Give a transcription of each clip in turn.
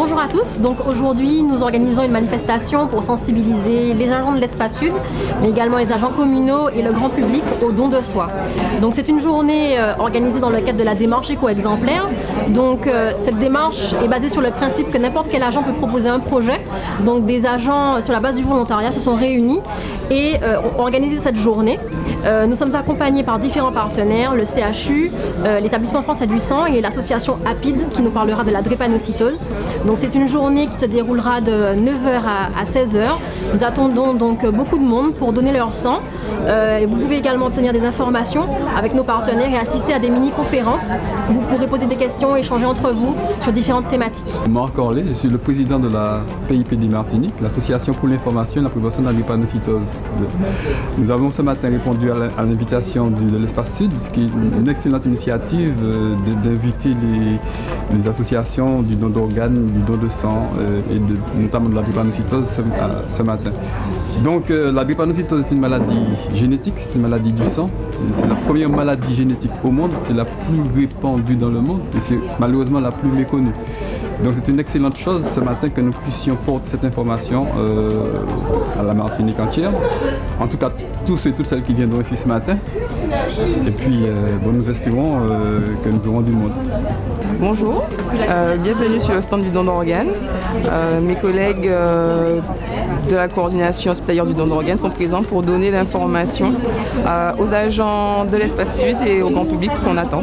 Bonjour à tous, donc aujourd'hui nous organisons une manifestation pour sensibiliser les agents de l'Espace Sud, mais également les agents communaux et le grand public au don de soi. Donc c'est une journée organisée dans le cadre de la démarche éco-exemplaire. Donc cette démarche est basée sur le principe que n'importe quel agent peut proposer un projet. Donc des agents sur la base du volontariat se sont réunis et ont organisé cette journée. Nous sommes accompagnés par différents partenaires, le CHU, l'établissement français du sang et l'association APID qui nous parlera de la drépanocytose. Donc c'est une journée qui se déroulera de 9h à 16h. Nous attendons donc beaucoup de monde pour donner leur sang. Vous pouvez également obtenir des informations avec nos partenaires et assister à des mini-conférences. Vous pourrez poser des questions et échanger entre vous sur différentes thématiques. Marc Orlé, je suis le président de la PIPD Martinique, l'association pour l'information et la prévention de la drépanocytose. Nous avons ce matin répondu à l'invitation de l'Espace Sud, ce qui est une excellente initiative d'inviter les associations du don d'organes, du don de sang et notamment de la drépanocytose ce matin. Donc la drépanocytose est une maladie génétique, c'est une maladie du sang. C'est la première maladie génétique au monde, c'est la plus répandue dans le monde et c'est malheureusement la plus méconnue. Donc c'est une excellente chose ce matin que nous puissions porter cette information à la Martinique entière. En tout cas, tous et toutes celles qui viendront ici ce matin. Et puis nous espérons que nous aurons du monde. Bonjour, bienvenue sur le stand du don d'organes. Mes collègues de la coordination hospitalière du don d'organes sont présents pour donner l'information aux agents de l'Espace Sud et au grand public qu'on attend.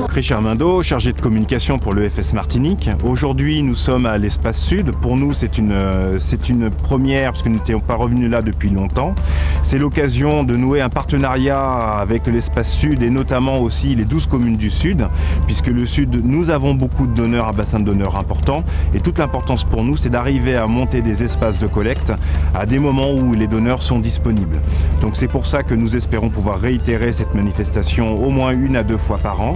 Richard Mindo, chargé de communication pour l'EFS Martinique. Aujourd'hui, nous sommes à l'Espace Sud. Pour nous, c'est une première parce que nous n'étions pas revenus là depuis longtemps. C'est l'occasion de nouer un partenariat avec l'Espace Sud et notamment aussi les 12 communes du Sud, puisque le Sud, nous avons beaucoup de donneurs, un bassin de donneurs important. Et toute l'importance pour nous, c'est d'arriver à monter des espaces de collecte à des moments où les donneurs sont disponibles. Donc c'est pour ça que nous espérons pouvoir réitérer cette manifestation au moins 1 à 2 fois par an,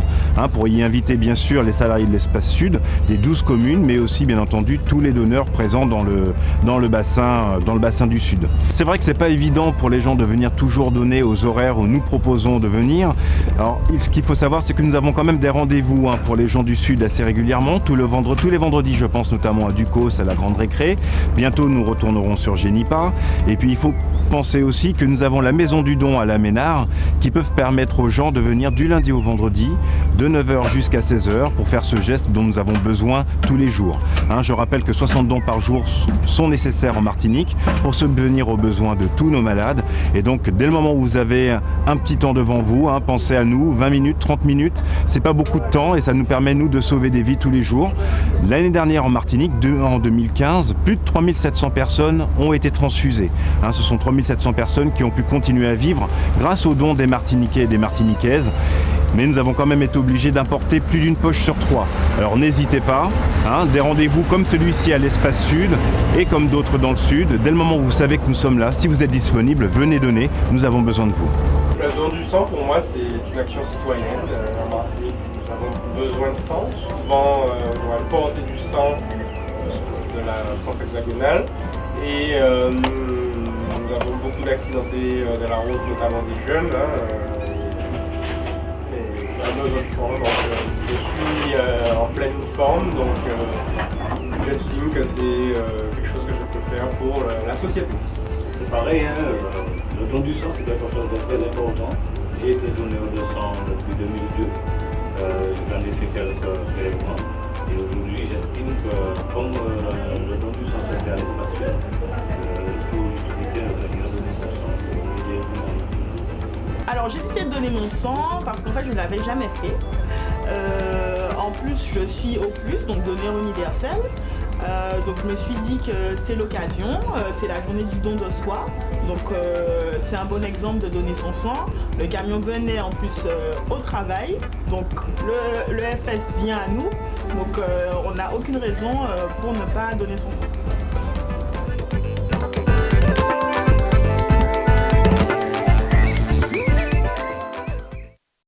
pour y inviter bien sûr les salariés de l'Espace Sud, des 12 communes, mais aussi bien entendu tous les donneurs présents dans le bassin du Sud. C'est vrai que c'est pas évident pour les gens de venir toujours donner aux horaires où nous proposons de venir. Alors ce qu'il faut savoir, c'est que nous avons quand même des rendez-vous pour les gens du Sud assez régulièrement, tous les vendredis, je pense notamment à Ducos, à la Grande Récré. Bientôt nous retournerons sur Génipa. Et puis il faut penser aussi que nous avons la Maison du Don à la Ménard qui peuvent permettre aux gens de venir du lundi au vendredi de 9h jusqu'à 16h pour faire ce geste dont nous avons besoin tous les jours. Je rappelle que 60 dons par jour sont nécessaires en Martinique pour subvenir aux besoins de tous nos malades. Et donc dès le moment où vous avez un petit temps devant vous, pensez à nous, 20 minutes, 30 minutes, c'est pas beaucoup de temps et ça nous permet nous de sauver des vies tous les jours. L'année dernière en Martinique, en 2015, plus de 3700 personnes ont été transfusées. Ce sont 3700 personnes qui ont pu continuer à vivre grâce aux dons des Martiniquais et des Martiniquaises. Mais nous avons quand même été obligés d'importer plus d'une poche sur 3. Alors n'hésitez pas, des rendez-vous comme celui-ci à l'Espace Sud et comme d'autres dans le Sud. Dès le moment où vous savez que nous sommes là, si vous êtes disponible, venez donner, nous avons besoin de vous. Le don du sang, pour moi, c'est une action citoyenne. En Martinique, nous avons besoin de sang. Souvent, on va porter du sang de la France hexagonale. Et nous avons beaucoup d'accidentés de la route, notamment des jeunes. Besoin de sang, donc je suis en pleine forme, donc j'estime que c'est quelque chose que je peux faire pour la société. C'est pareil, le don du sang c'est quelque chose de très important. J'ai été donneur de sang depuis 2002, j'en ai fait quelques prélèvements et aujourd'hui j'estime que comme le don du sang se fait à l'Espace Sud, pour l'utilité de venir donner son sang pour aider tout le monde. Alors j'ai décidé de donner mon sang parce qu'en fait je ne l'avais jamais fait. En plus je suis au plus, donc donneur universel. Donc je me suis dit que c'est l'occasion, c'est la journée du don de soi. Donc c'est un bon exemple de donner son sang. Le camion venait en plus au travail, donc le FS vient à nous. Donc on n'a aucune raison pour ne pas donner son sang.